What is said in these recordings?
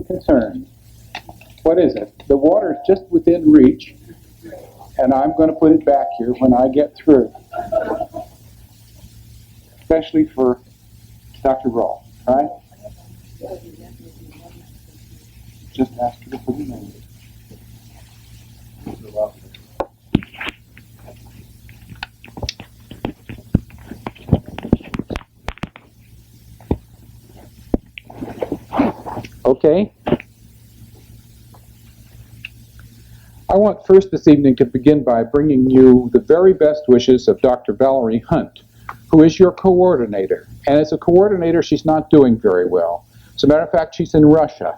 concern. What is it? The water is just within reach, and I'm going to put it back here when I get through. Especially for Dr. Rolf, right? Just ask her to put it in. Okay. I want first this evening to begin by bringing you the very best wishes of Dr. Valerie Hunt, who is your coordinator. And as a coordinator, she's not doing very well. As a matter of fact, she's in Russia.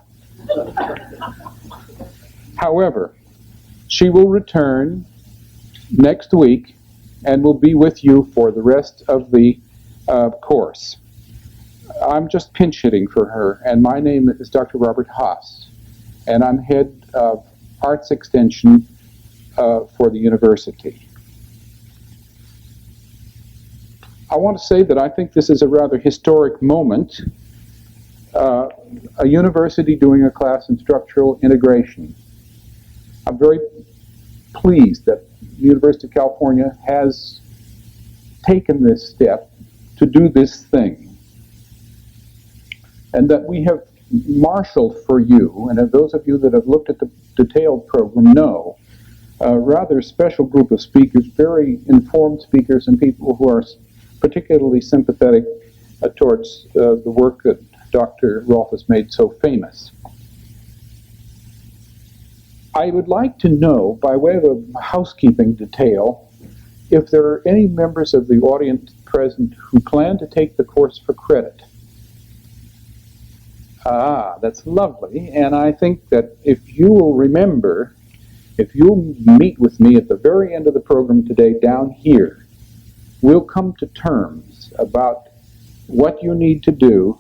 However, she will return next week and will be with you for the rest of the course. I'm just pinch hitting for her, and my name is Dr. Robert Haas, and I'm head of Arts Extension for the university. I want to say that I think this is a rather historic moment, a university doing a class in structural integration. I'm very pleased that the University of California has taken this step to do this thing, and that we have marshaled for you, and those of you that have looked at the detailed program know, a rather special group of speakers, very informed speakers and people who are particularly sympathetic towards the work that Dr. Rolf has made so famous. I would like to know, by way of a housekeeping detail, if there are any members of the audience present who plan to take the course for credit. Ah, that's lovely, and I think that if you will remember, if you'll meet with me at the very end of the program today down here, we'll come to terms about what you need to do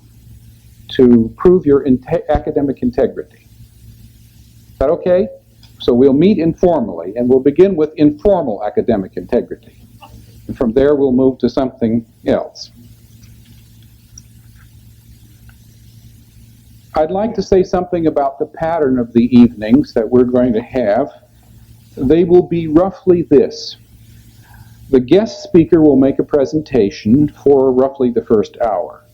to prove your academic integrity. Is that okay? So we'll meet informally, and we'll begin with informal academic integrity. And from there, we'll move to something else. I'd like to say something about the pattern of the evenings that we're going to have. They will be roughly this. The guest speaker will make a presentation for roughly the first hour.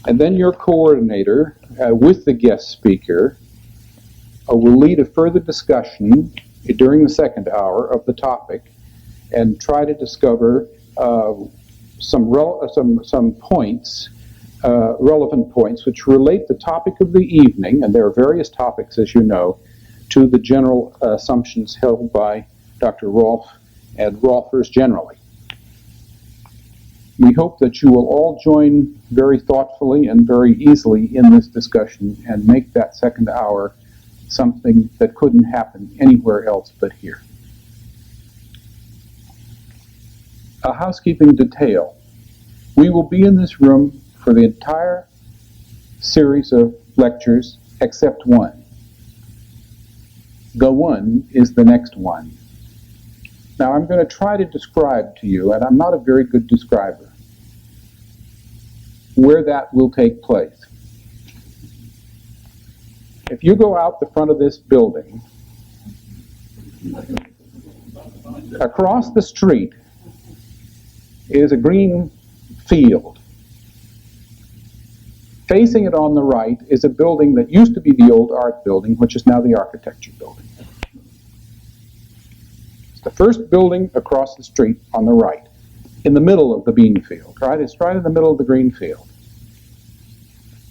And then your coordinator, with the guest speaker, will lead a further discussion during the second hour of the topic and try to discover some points, relevant points, which relate the topic of the evening, and there are various topics, as you know, to the general assumptions held by Dr. Rolf and Rolfers generally. We hope that you will all join very thoughtfully and very easily in this discussion and make that second hour something that couldn't happen anywhere else but here. A housekeeping detail. We will be in this room for the entire series of lectures except one. The one is the next one. Now I'm going to try to describe to you, and I'm not a very good describer, where that will take place. If you go out the front of this building, across the street is a green field. Facing it on the right is a building that used to be the old art building, which is now the architecture building. It's the first building across the street on the right, in the middle of the bean field, right? It's right in the middle of the green field.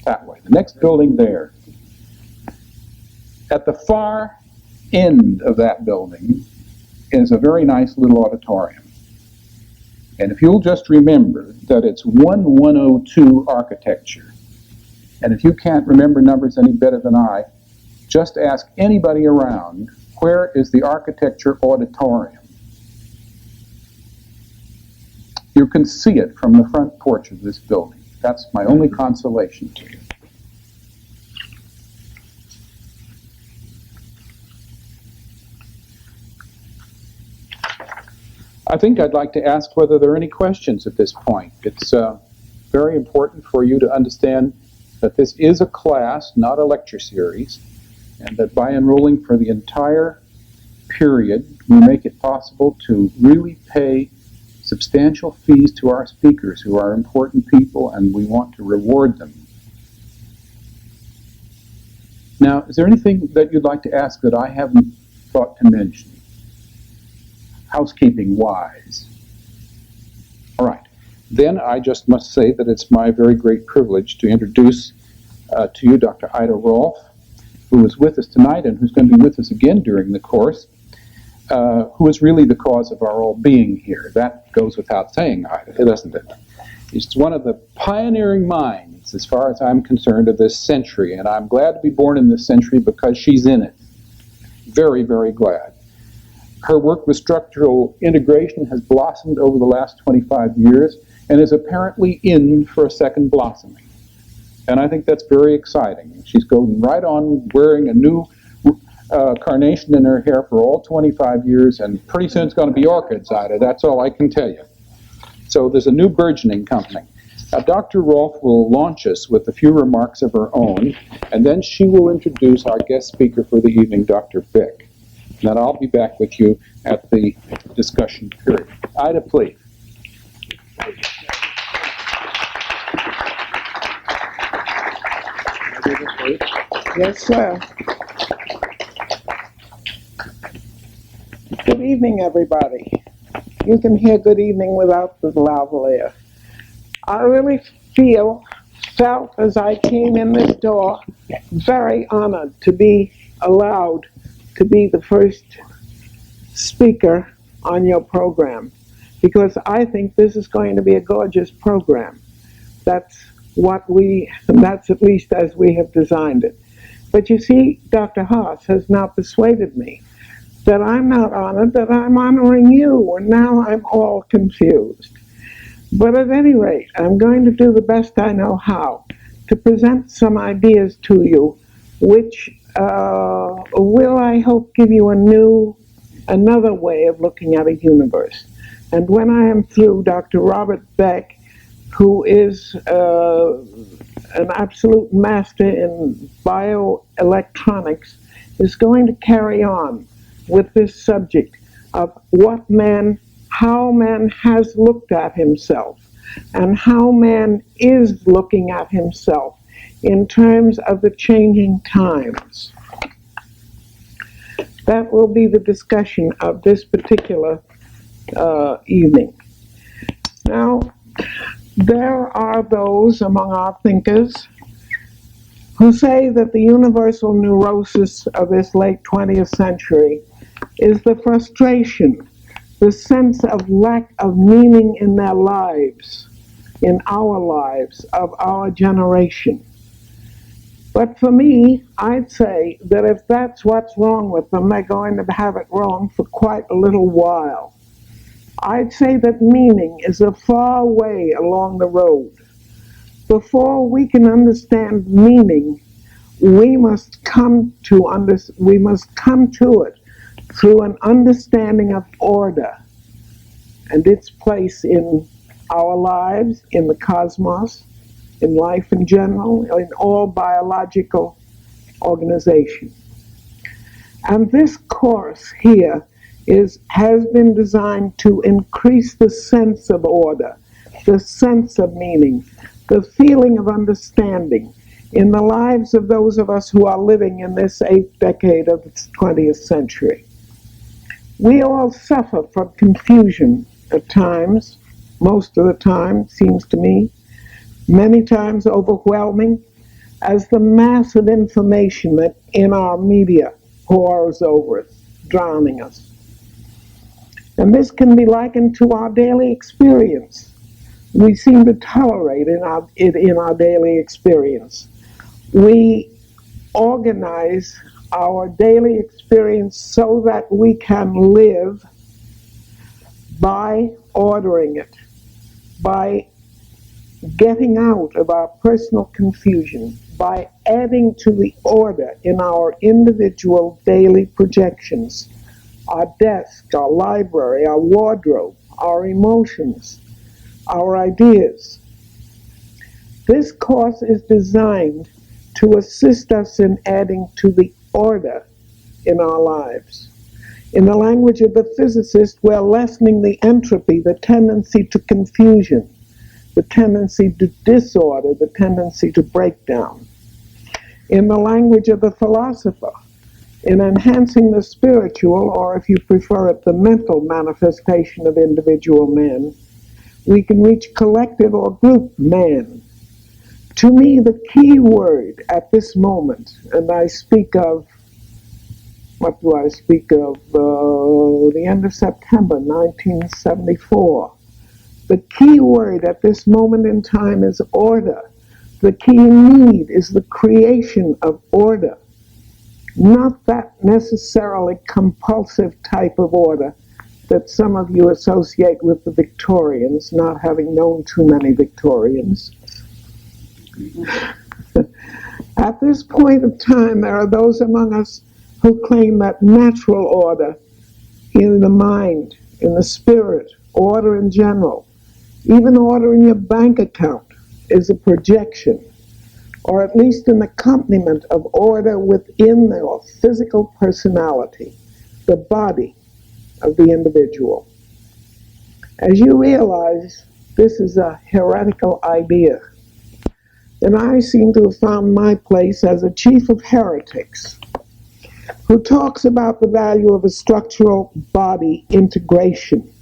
That way. The next building there. At the far end of that building is a very nice little auditorium. And if you'll just remember that it's 1102 architecture, and if you can't remember numbers any better than I, just ask anybody around, where is the architecture auditorium? You can see it from the front porch of this building. That's my only consolation to you. I think I'd like to ask whether there are any questions at this point. It's very important for you to understand that this is a class, not a lecture series, and that by enrolling for the entire period, we make it possible to really pay substantial fees to our speakers, who are important people, and we want to reward them. Now, is there anything that you'd like to ask that I haven't thought to mention, housekeeping-wise? All right. Then I just must say that it's my very great privilege to introduce to you Dr. Ida Rolf, who is with us tonight and who's going to be with us again during the course, who is really the cause of our all being here. That goes without saying, Ida, doesn't it? She's one of the pioneering minds, as far as I'm concerned, of this century, and I'm glad to be born in this century because she's in it. Very, very glad. Her work with structural integration has blossomed over the last 25 years and is apparently in for a second blossoming. And I think that's very exciting. She's going right on wearing a new carnation in her hair for all 25 years, and pretty soon it's going to be orchids, Ida. That's all I can tell you. So there's a new burgeoning company. Now, Dr. Rolf will launch us with a few remarks of her own, and then she will introduce our guest speaker for the evening, Dr. Beck. Then I'll be back with you at the discussion period. Ida, please. Yes, sir. Good evening, everybody. You can hear good evening without the lavalier. I really felt as I came in this door, very honored to be allowed to be the first speaker on your program, because I think this is going to be a gorgeous program. That's at least as we have designed it. But you see, Dr. Haas has now persuaded me that I'm not honored, that I'm honoring you, and now I'm all confused. But at any rate, I'm going to do the best I know how to present some ideas to you, which will, I hope, give you another way of looking at a universe. And when I am through, Dr. Robert Beck, who is an absolute master in bioelectronics, is going to carry on with this subject of how man has looked at himself and how man is looking at himself in terms of the changing times. That will be the discussion of this particular evening. Now, there are those among our thinkers who say that the universal neurosis of this late 20th century is the frustration, the sense of lack of meaning in their lives, in our lives, of our generation. But for me, I'd say that if that's what's wrong with them, they're going to have it wrong for quite a little while. I'd say that meaning is a far way along the road. Before we can understand meaning, we must come to it through an understanding of order and its place in our lives, in the cosmos, in life in general, in all biological organization. And this course here has been designed to increase the sense of order, the sense of meaning, the feeling of understanding in the lives of those of us who are living in this 8th decade of the 20th century. We all suffer from confusion at times, most of the time, seems to me, many times overwhelming, as the mass of information that in our media pours over us, drowning us. And this can be likened to our daily experience. We seem to tolerate it in our daily experience. We organize our daily experience so that we can live by ordering it, by getting out of our personal confusion, by adding to the order in our individual daily projections, our desk, our library, our wardrobe, our emotions, our ideas. This course is designed to assist us in adding to the order in our lives. In the language of the physicist, we're lessening the entropy, the tendency to confusion, the tendency to disorder, the tendency to breakdown. In the language of the philosopher, in enhancing the spiritual, or if you prefer it, the mental manifestation of individual man, we can reach collective or group man. To me, the key word at this moment, and I speak of, what do I speak of? The end of September 1974. The key word at this moment in time is order. The key need is the creation of order. Not that necessarily compulsive type of order that some of you associate with the Victorians, not having known too many Victorians. At this point of time, there are those among us who claim that natural order in the mind, in the spirit, order in general, even order in your bank account, is a projection, or at least an accompaniment of order within the physical personality, the body of the individual. As you realize, this is a heretical idea. And I seem to have found my place as a chief of heretics who talks about the value of a structural body integration,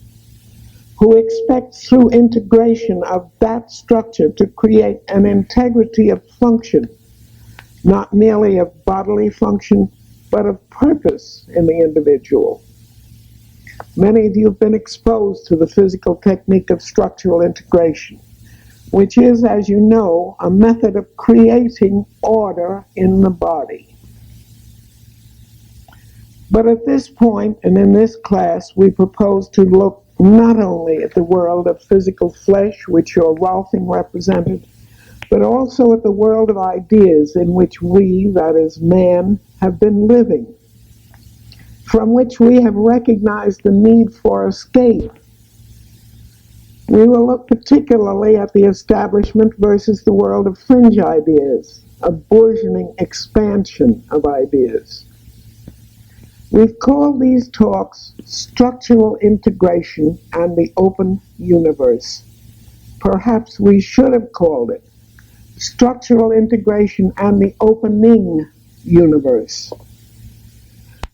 who expects through integration of that structure to create an integrity of function, not merely of bodily function, but of purpose in the individual. Many of you have been exposed to the physical technique of structural integration, which is, as you know, a method of creating order in the body. But at this point, and in this class, we propose to look not only at the world of physical flesh, which your Rolfing represented, but also at the world of ideas in which we, that is man, have been living, from which we have recognized the need for escape. We will look particularly at the establishment versus the world of fringe ideas, a burgeoning expansion of ideas. We've called these talks Structural Integration and the Open Universe. Perhaps we should have called it Structural Integration and the Opening Universe.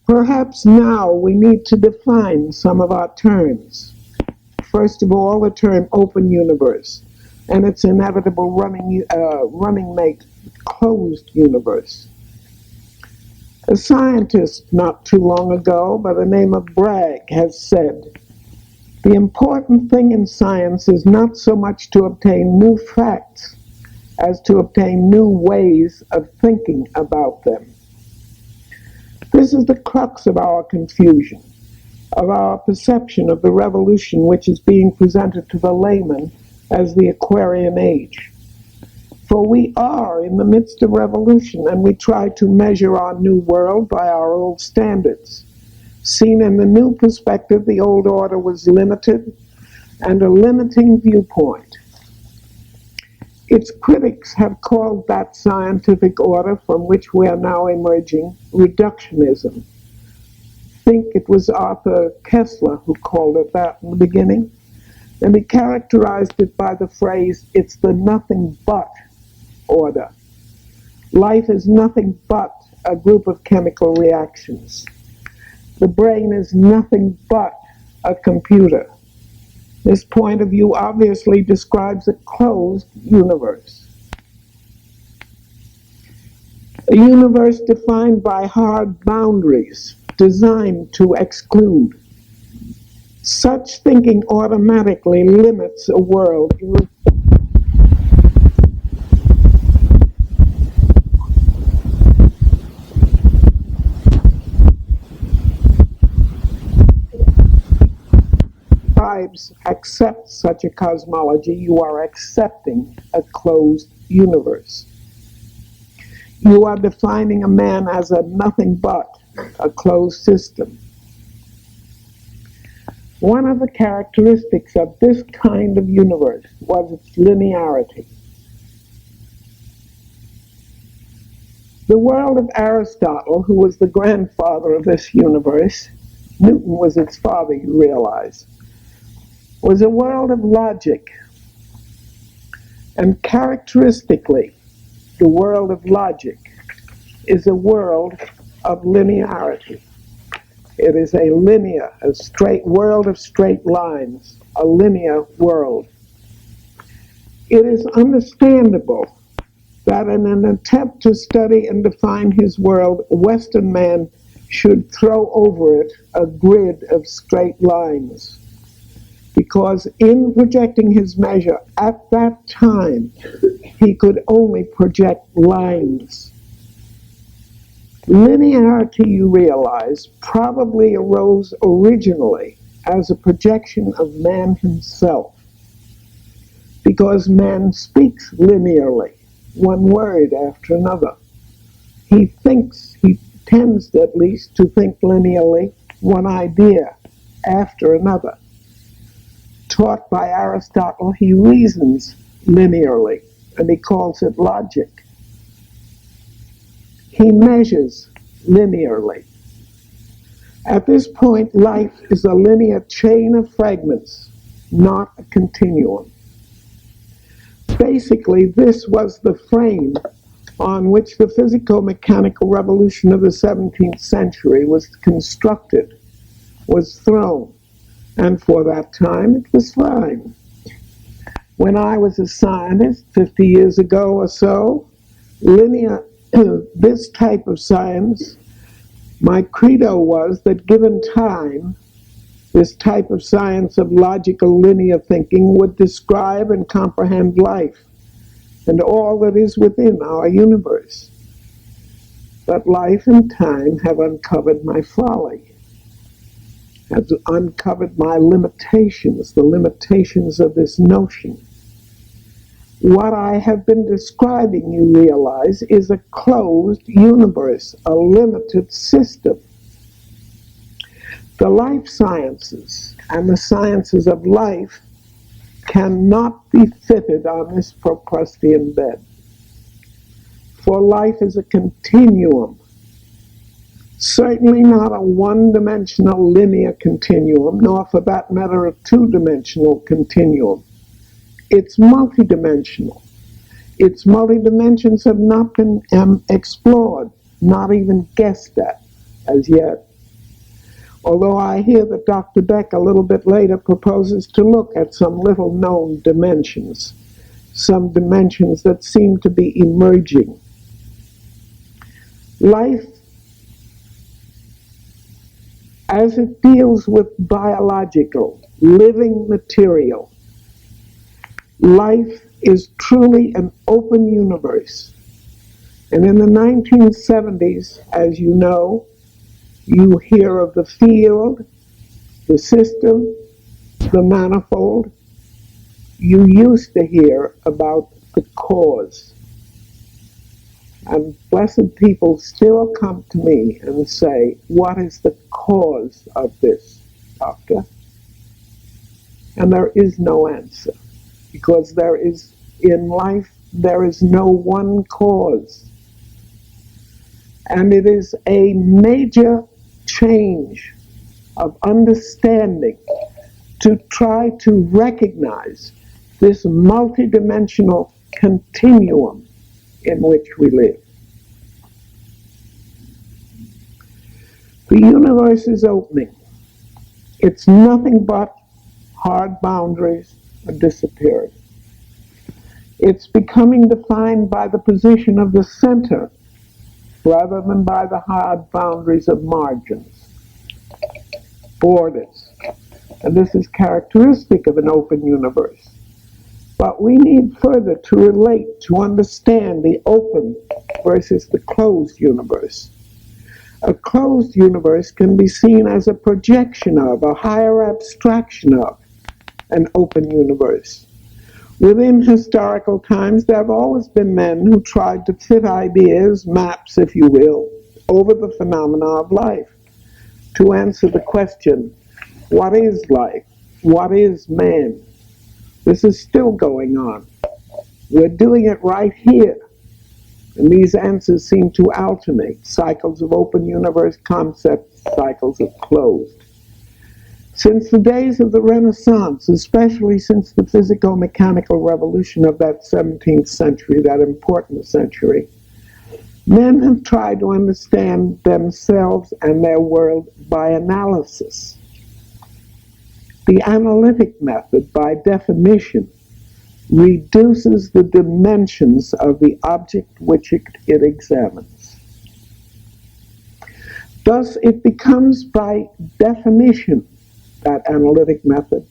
Perhaps now we need to define some of our terms. First of all, the term open universe and its inevitable running mate, closed universe. A scientist not too long ago by the name of Beck has said, the important thing in science is not so much to obtain new facts as to obtain new ways of thinking about them. This is the crux of our confusion, of our perception of the revolution which is being presented to the layman as the Aquarian Age. For we are in the midst of revolution, and we try to measure our new world by our old standards. Seen in the new perspective, the old order was limited and a limiting viewpoint. Its critics have called that scientific order from which we are now emerging reductionism. I think it was Arthur Kessler who called it that in the beginning, and he characterized it by the phrase, it's the nothing but order. Life is nothing but a group of chemical reactions. The brain is nothing but a computer. This point of view obviously describes a closed universe. A universe defined by hard boundaries, designed to exclude. Such thinking automatically limits a world accept such a cosmology, you are accepting a closed universe. You are defining a man as a nothing but a closed system. One of the characteristics of this kind of universe was its linearity. The world of Aristotle, who was the grandfather of this universe, Newton was its father, you realize, was a world of logic. And characteristically, the world of logic is a world of linearity. It is a linear, a straight world of straight lines, a linear world. It is understandable that in an attempt to study and define his world, Western man should throw over it a grid of straight lines. Because in projecting his measure at that time, he could only project lines. Linearity, you realize, probably arose originally as a projection of man himself, because man speaks linearly, one word after another. He tends at least to think linearly, one idea after another. Taught by Aristotle, he reasons linearly, and he calls it logic. He measures linearly. At this point, life is a linear chain of fragments, not a continuum. Basically, this was the frame on which the physico-mechanical revolution of the 17th century was constructed, was thrown, and for that time it was fine. When I was a scientist 50 years ago or so, this type of science, my credo was that given time, this type of science of logical linear thinking would describe and comprehend life and all that is within our universe. But life and time have uncovered my folly, have uncovered my limitations, the limitations of this notion. What I have been describing, you realize, is a closed universe, a limited system. The life sciences and the sciences of life cannot be fitted on this Procrustean bed. For life is a continuum, certainly not a one-dimensional linear continuum, nor for that matter a two-dimensional continuum. It's multidimensional. Its multidimensions have not been explored, not even guessed at as yet. Although I hear that Dr. Beck a little bit later proposes to look at some little known dimensions, some dimensions that seem to be emerging. Life, as it deals with biological, living material, life is truly an open universe. And in the 1970s, as you know, you hear of the field, the system, the manifold. You used to hear about the cause. And blessed people still come to me and say, what is the cause of this, doctor? And there is no answer, because in life, there is no one cause. And it is a major change of understanding to try to recognize this multidimensional continuum in which we live. The universe is opening. It's nothing but hard boundaries are disappearing. It's becoming defined by the position of the center rather than by the hard boundaries of margins, borders. And this is characteristic of an open universe. But we need further to relate, to understand the open versus the closed universe. A closed universe can be seen as a projection of, a higher abstraction of, an open universe. Within historical times, there have always been men who tried to fit ideas, maps, if you will, over the phenomena of life to answer the question, what is life? What is man? This is still going on. We're doing it right here And these answers seem to alternate: cycles of open universe concepts, cycles of closed. Since the days of the Renaissance, especially since the physico-mechanical revolution of that 17th century, that important century, men have tried to understand themselves and their world by analysis. The analytic method, by definition, reduces the dimensions of the object which it examines. Thus, it becomes by definition, that analytic method,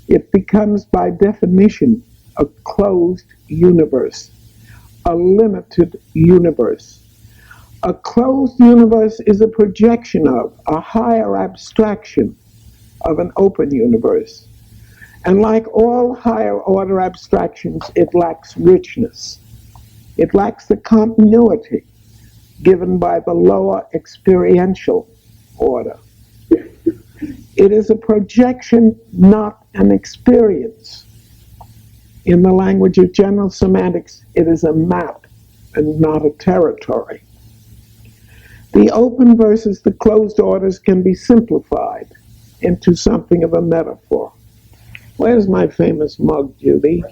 it becomes by definition a closed universe, a limited universe. A closed universe is a projection of, a higher abstraction of an open universe. And like all higher order abstractions, it lacks richness. It lacks the continuity given by the lower experiential order. It is a projection, not an experience. In the language of general semantics, it is a map and not a territory. The open versus the closed orders can be simplified into something of a metaphor. Where's my famous mug, Judy?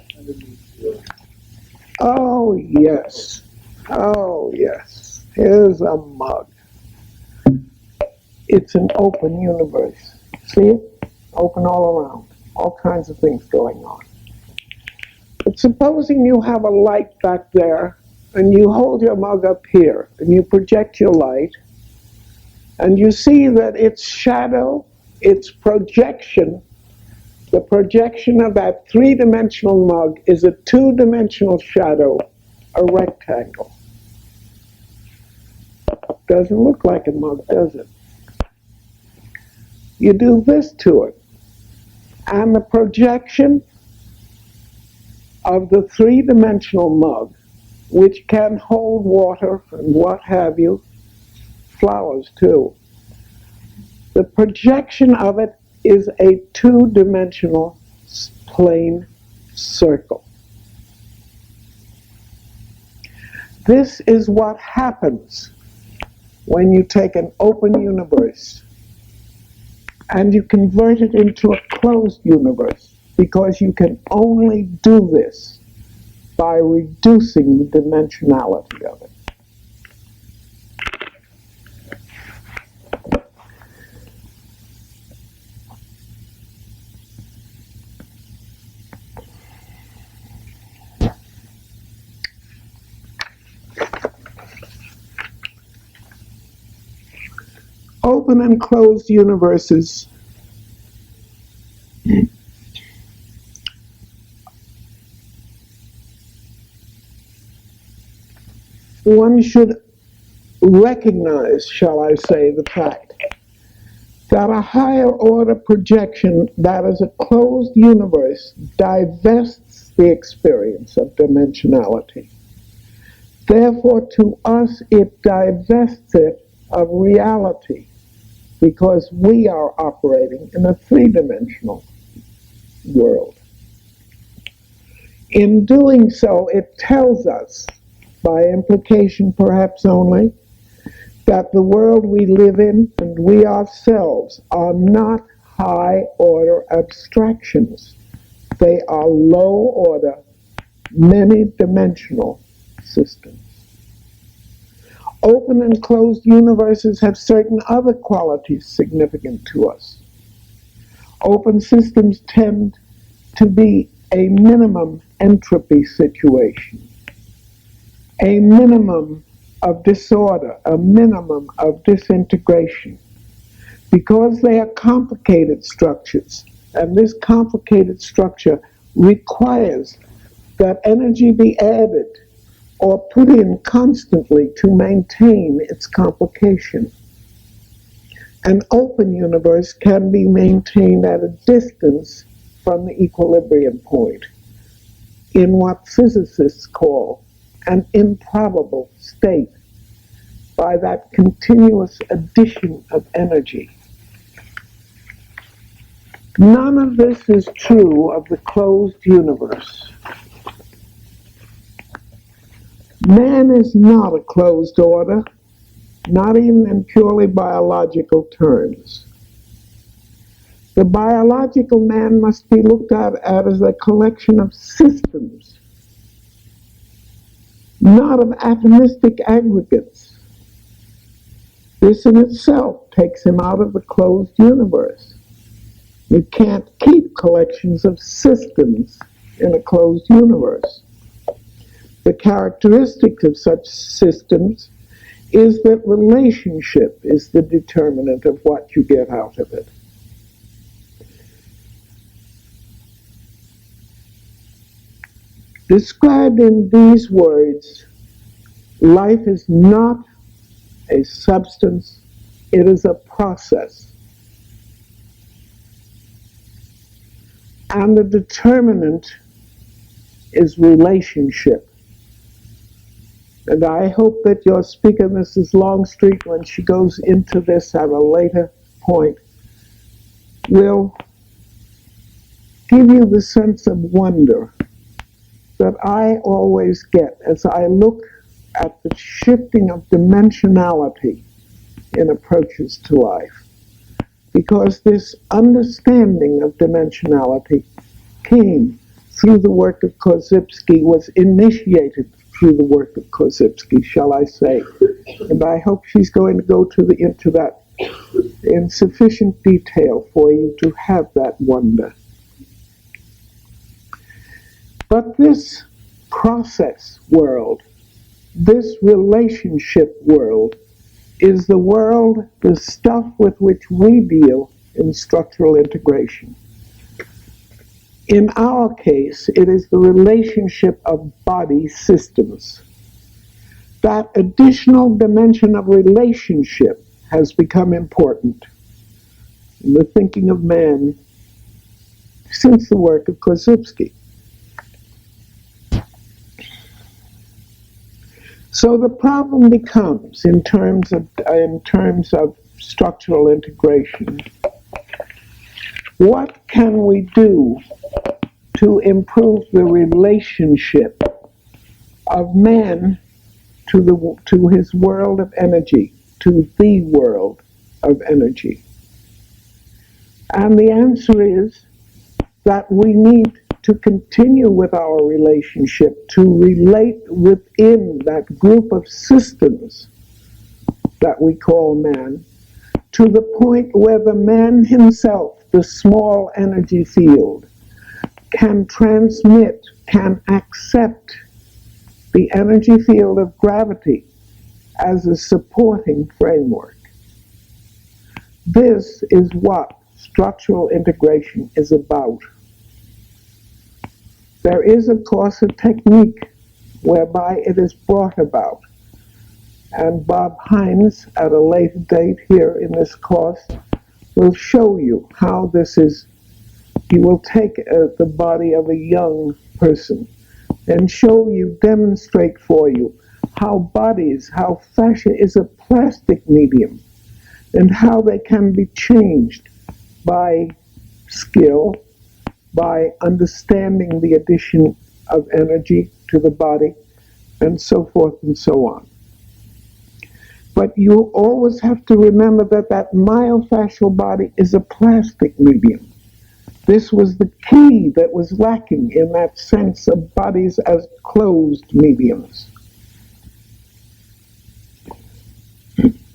Oh, yes. Oh, yes. Here's a mug. It's an open universe. See it? Open all around. All kinds of things going on. But supposing you have a light back there, and you hold your mug up here, and you project your light, and you see that its shadow, its projection, the projection of that three-dimensional mug is a two-dimensional shadow, a rectangle. Doesn't look like a mug, does it? You do this to it, and the projection of the three-dimensional mug, which can hold water and what have you, flowers too, the projection of it is a two-dimensional plane circle. This is what happens when you take an open universe and you convert it into a closed universe, because you can only do this by reducing the dimensionality of it. Open and closed universes one should recognize, shall I say, the fact that a higher order projection that is a closed universe divests the experience of dimensionality. Therefore, to us, it divests it of reality, because we are operating in a three-dimensional world. In doing so, it tells us, by implication perhaps only, that the world we live in and we ourselves are not high-order abstractions. They are low-order, many-dimensional systems. Open and closed universes have certain other qualities significant to us. Open systems tend to be a minimum entropy situation, a minimum of disorder, a minimum of disintegration, because they are complicated structures, and this complicated structure requires that energy be added or put in constantly to maintain its complication. An open universe can be maintained at a distance from the equilibrium point, in what physicists call an improbable state, by that continuous addition of energy. None of this is true of the closed universe. Man is not a closed order, not even in purely biological terms. The biological man must be looked at as a collection of systems, not of atomistic aggregates. This in itself takes him out of the closed universe. You can't keep collections of systems in a closed universe. The characteristic of such systems is that relationship is the determinant of what you get out of it. Described in these words, life is not a substance, it is a process. And the determinant is relationship. And I hope that your speaker, Mrs. Longstreet, when she goes into this at a later point, will give you the sense of wonder that I always get as I look at the shifting of dimensionality in approaches to life. Because this understanding of dimensionality came through the work of Korzybski, was initiated through the work of Korzybski, shall I say. And I hope she's going to go into that in sufficient detail for you to have that wonder. But this process world, this relationship world, is the world, the stuff with which we deal in structural integration. In our case, it is the relationship of body systems. That additional dimension of relationship has become important in the thinking of man since the work of Korzybski. So the problem becomes, in terms of structural integration, what can we do to improve the relationship of man to his world of energy, to the world of energy? And the answer is that we need to continue with our relationship, to relate within that group of systems that we call man, to the point where the man himself, the small energy field, can transmit, can accept the energy field of gravity as a supporting framework. This is what structural integration is about. There is, of course, a technique whereby it is brought about. And Bob Hines, at a later date here in this course, will show you how this is. He will take the body of a young person and show you, demonstrate for you how bodies, how fascia is a plastic medium, and how they can be changed by skill, by understanding the addition of energy to the body, and so forth and so on. But you always have to remember that that myofascial body is a plastic medium. This was the key that was lacking in that sense of bodies as closed mediums.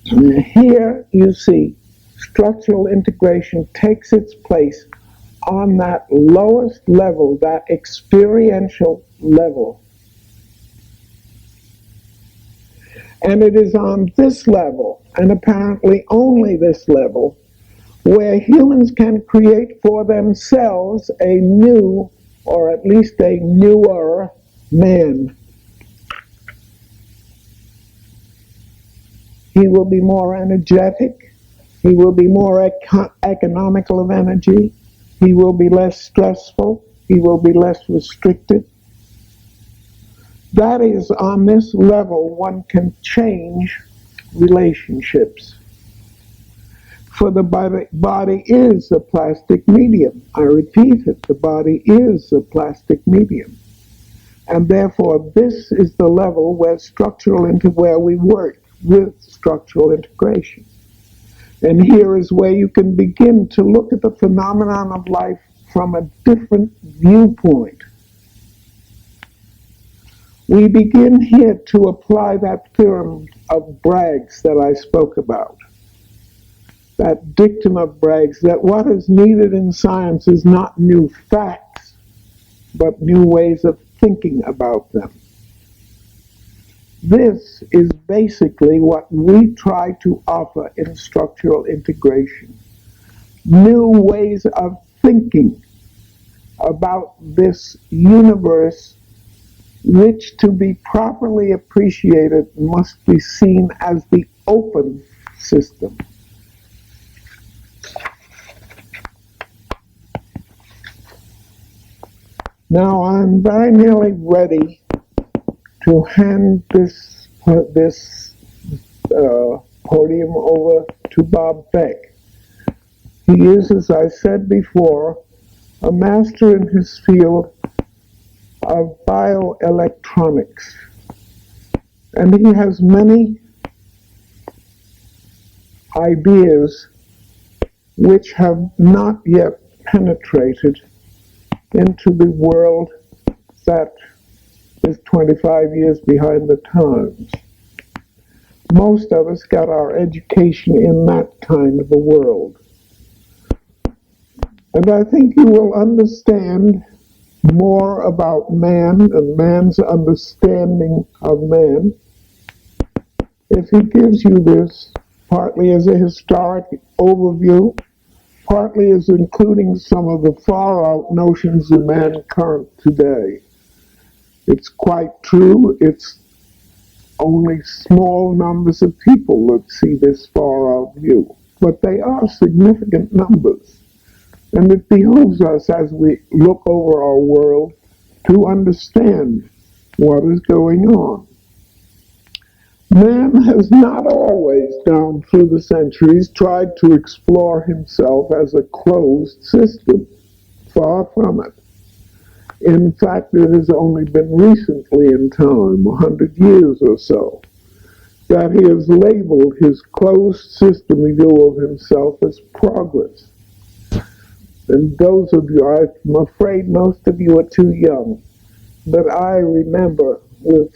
Here you see structural integration takes its place on that lowest level, that experiential level. And it is on this level, and apparently only this level, where humans can create for themselves a new, or at least a newer, man. He will be more energetic. He will be more economical of energy. He will be less stressful. He will be less restricted. That is, on this level, one can change relationships. For the body is a plastic medium. I repeat it, the body is a plastic medium. And therefore, this is the level where we work with structural integration. And here is where you can begin to look at the phenomenon of life from a different viewpoint. We begin here to apply that theorem of Bragg's that I spoke about. That dictum of Bragg's, that what is needed in science is not new facts, but new ways of thinking about them. This is basically what we try to offer in structural integration. New ways of thinking about this universe, which to be properly appreciated must be seen as the open system. Now I'm very nearly ready to hand this podium over to Bob Beck. He is, as I said before, a master in his field of bioelectronics. And he has many ideas which have not yet penetrated into the world that is 25 years behind the times. Most of us got our education in that kind of a world. And I think you will understand more about man and man's understanding of man if he gives you this, partly as a historic overview, partly as including some of the far-out notions of man current today. It's quite true, it's only small numbers of people that see this far-out view, but they are significant numbers. And it behooves us, as we look over our world, to understand what is going on. Man has not always, down through the centuries, tried to explore himself as a closed system. Far from it. In fact, it has only been recently in time, 100 years or so, that he has labeled his closed system view of himself as progress. And those of you, I'm afraid most of you are too young, but I remember with